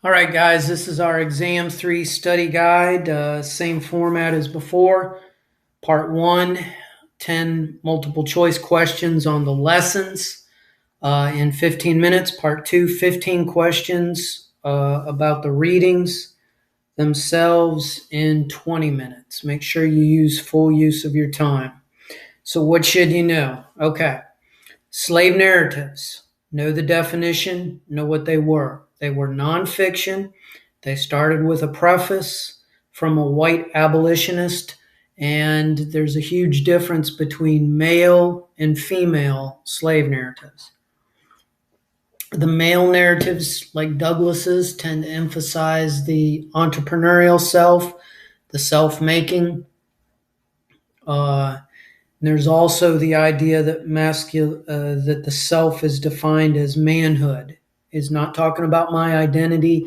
All right, guys, this is our Exam 3 study guide. Same format as before. Part 1, 10 multiple choice questions on the lessons in 15 minutes. Part 2, 15 questions about the readings themselves in 20 minutes. Make sure you use full use of your time. So, what should you know? Okay. Slave narratives. Know the definition, know what they were. They were nonfiction. They started with a preface from a white abolitionist, and there's a huge difference between male and female slave narratives. The male narratives, like Douglas's, tend to emphasize the entrepreneurial self, the self-making. There's also the idea that that the self is defined as manhood. Is not talking about my identity.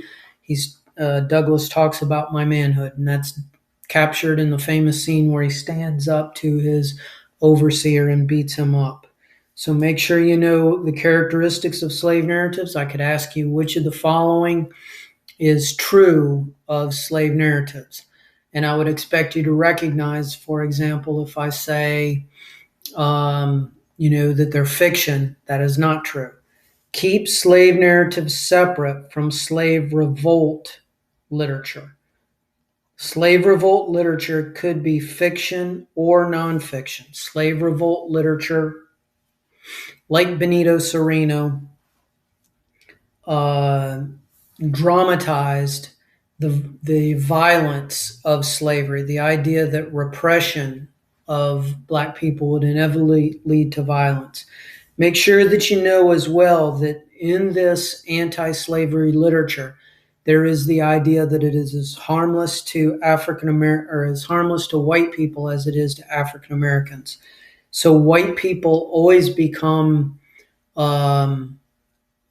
Douglas talks about my manhood, and that's captured in the famous scene where he stands up to his overseer and beats him up. So make sure you know the characteristics of slave narratives. I could ask you which of the following is true of slave narratives. And I would expect you to recognize, for example, if I say, that they're fiction, that is not true. Keep slave narratives separate from slave revolt literature. Slave revolt literature could be fiction or nonfiction. Slave revolt literature, like Benito Cereno, dramatized the violence of slavery, the idea that repression of black people would inevitably lead to violence. Make sure that you know as well that in this anti-slavery literature, there is the idea that it is as harmless to African American or as harmless to white people as it is to African Americans. So white people always become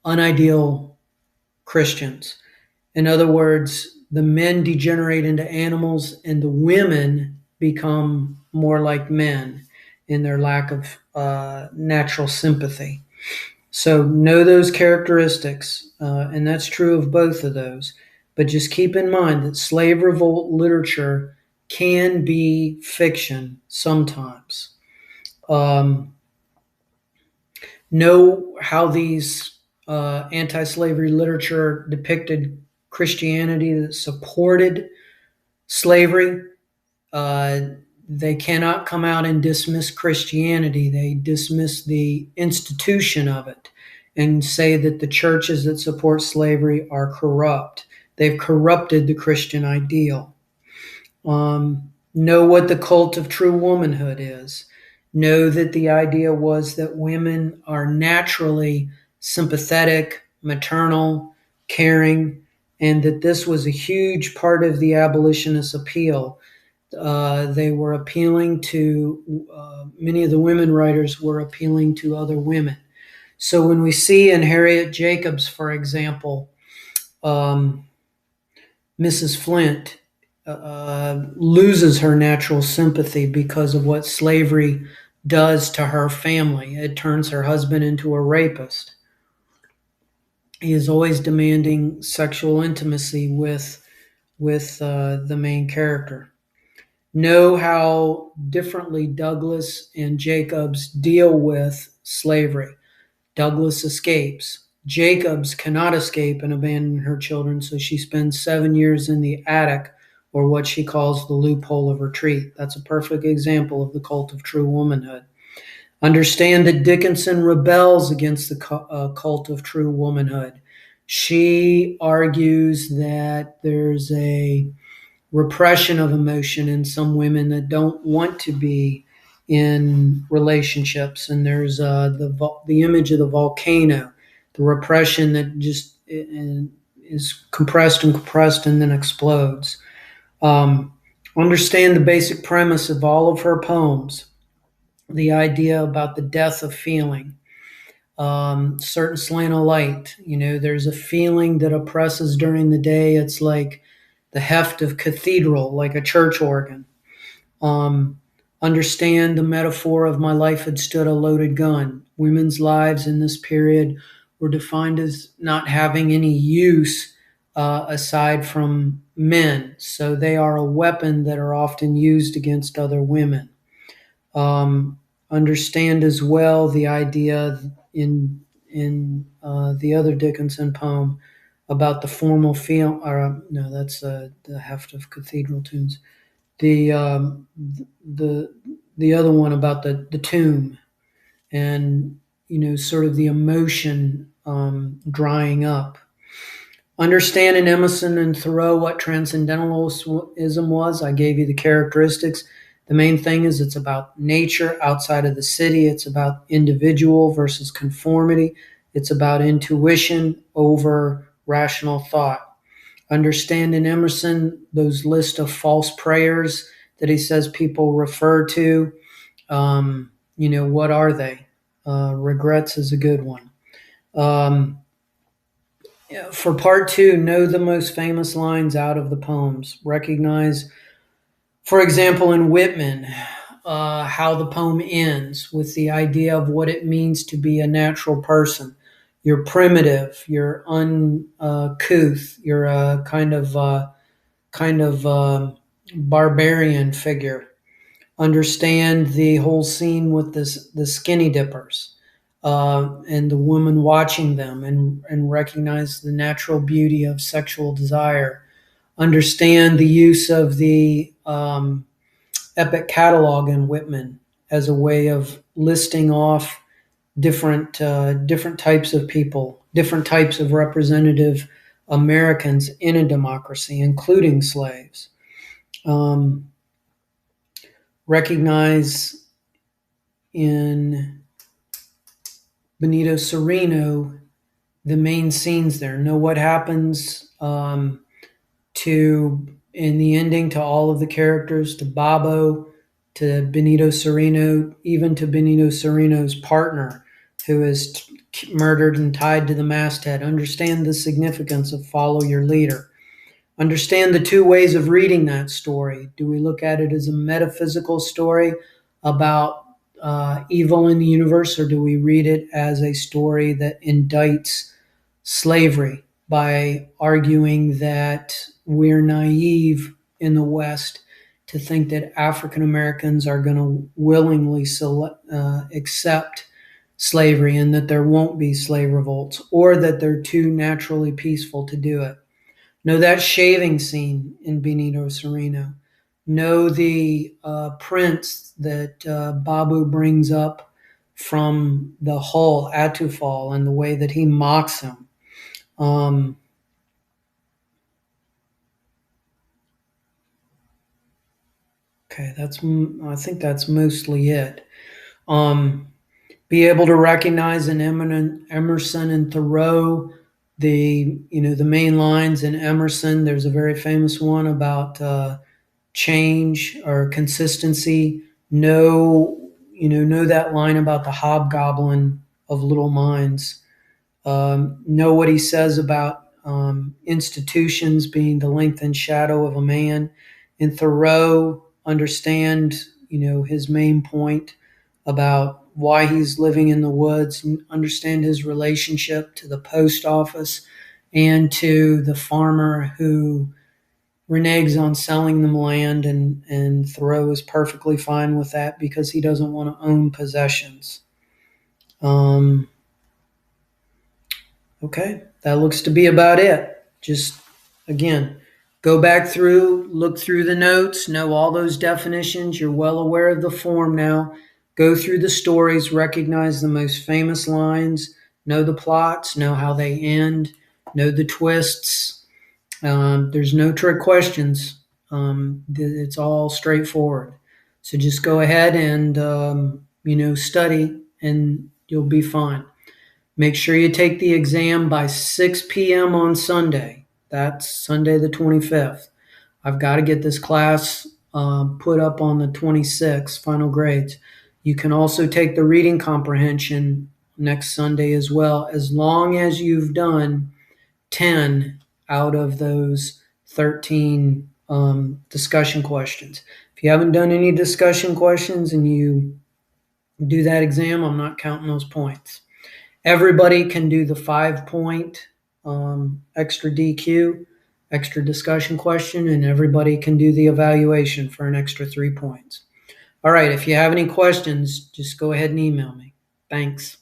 unideal Christians. In other words, the men degenerate into animals and the women become more like men in their lack of natural sympathy. So know those characteristics, and that's true of both of those. But just keep in mind that slave revolt literature can be fiction sometimes. Know how these anti-slavery literature depicted Christianity that supported slavery. They cannot come out and dismiss Christianity. They dismiss the institution of it and say that the churches that support slavery are corrupt. They've corrupted the Christian ideal. Know what the cult of true womanhood is. Know that the idea was that women are naturally sympathetic, maternal, caring, and that this was a huge part of the abolitionist appeal. They were appealing to, many of the women writers were appealing to other women. So when we see in Harriet Jacobs, for example, Mrs. Flint loses her natural sympathy because of what slavery does to her family. It turns her husband into a rapist. He is always demanding sexual intimacy with the main character. Know how differently Douglas and Jacobs deal with slavery. Douglas escapes. Jacobs cannot escape and abandon her children, so she spends 7 years in the attic, or what she calls the loophole of retreat. That's a perfect example of the cult of true womanhood. Understand that Dickinson rebels against the cult of true womanhood. She argues that there's a repression of emotion in some women that don't want to be in relationships, and there's the image of the volcano, the repression that just is compressed and compressed and then explodes. Understand the basic premise of all of her poems, the idea about the death of feeling. Certain slant of light, there's a feeling that oppresses during the day. It's like the heft of cathedral, like a church organ. Understand the metaphor of my life had stood a loaded gun. Women's lives in this period were defined as not having any use aside from men. So they are a weapon that are often used against other women. Understand as well the idea in the other Dickinson poem about the formal feel. Or no, that's the Heft of Cathedral Tunes. The the other one about the tomb, and sort of the emotion drying up. Understand in Emerson and Thoreau what transcendentalism was. I gave you the characteristics. The main thing is it's about nature outside of the city. It's about individual versus conformity. It's about intuition over rational thought. Understand in Emerson those list of false prayers that he says people refer to. What are they? Regrets is a good one. For part two, know the most famous lines out of the poems. Recognize, for example, in Whitman, how the poem ends with the idea of what it means to be a natural person. You're primitive, you're uncouth, you're a kind of barbarian figure. Understand the whole scene with the skinny dippers and the woman watching them, and recognize the natural beauty of sexual desire. Understand the use of the epic catalog in Whitman as a way of listing off different types of people, different types of representative Americans in a democracy, including slaves. Recognize in Benito Cereno the main scenes there. Know what happens to in the ending to all of the characters, to Babo, to Benito Cereno, even to Benito Cereno's partner, who is murdered and tied to the masthead. Understand the significance of follow your leader. Understand the two ways of reading that story. Do we look at it as a metaphysical story about evil in the universe, or do we read it as a story that indicts slavery by arguing that we're naive in the West to think that African Americans are going to willingly accept slavery, and that there won't be slave revolts, or that they're too naturally peaceful to do it? Know that shaving scene in Benito Cereno. Know the prince that Babu brings up from the hull, Atufal, and the way that he mocks him. Okay, I think that's mostly it. Be able to recognize in Emerson and Thoreau the main lines in Emerson. There's a very famous one about change or consistency. Know that line about the hobgoblin of little minds. Know what he says about institutions being the length and shadow of a man. In Thoreau, understand his main point about why he's living in the woods, and understand his relationship to the post office and to the farmer who reneges on selling them land, and Thoreau is perfectly fine with that because he doesn't want to own possessions. Okay, that looks to be about it. Just, again, go back through, look through the notes, know all those definitions. You're well aware of the form now. Go through the stories, recognize the most famous lines, know the plots, know how they end, know the twists. There's no trick questions. It's all straightforward. So just go ahead and study, and you'll be fine. Make sure you take the exam by 6 p.m. on Sunday. That's Sunday the 25th. I've got to get this class put up on the 26th, final grades. You can also take the reading comprehension next Sunday as well, as long as you've done 10 out of those 13 discussion questions. If you haven't done any discussion questions and you do that exam, I'm not counting those points. Everybody can do the 5-point extra DQ, extra discussion question, and everybody can do the evaluation for an extra 3 points. All right, if you have any questions, just go ahead and email me. Thanks.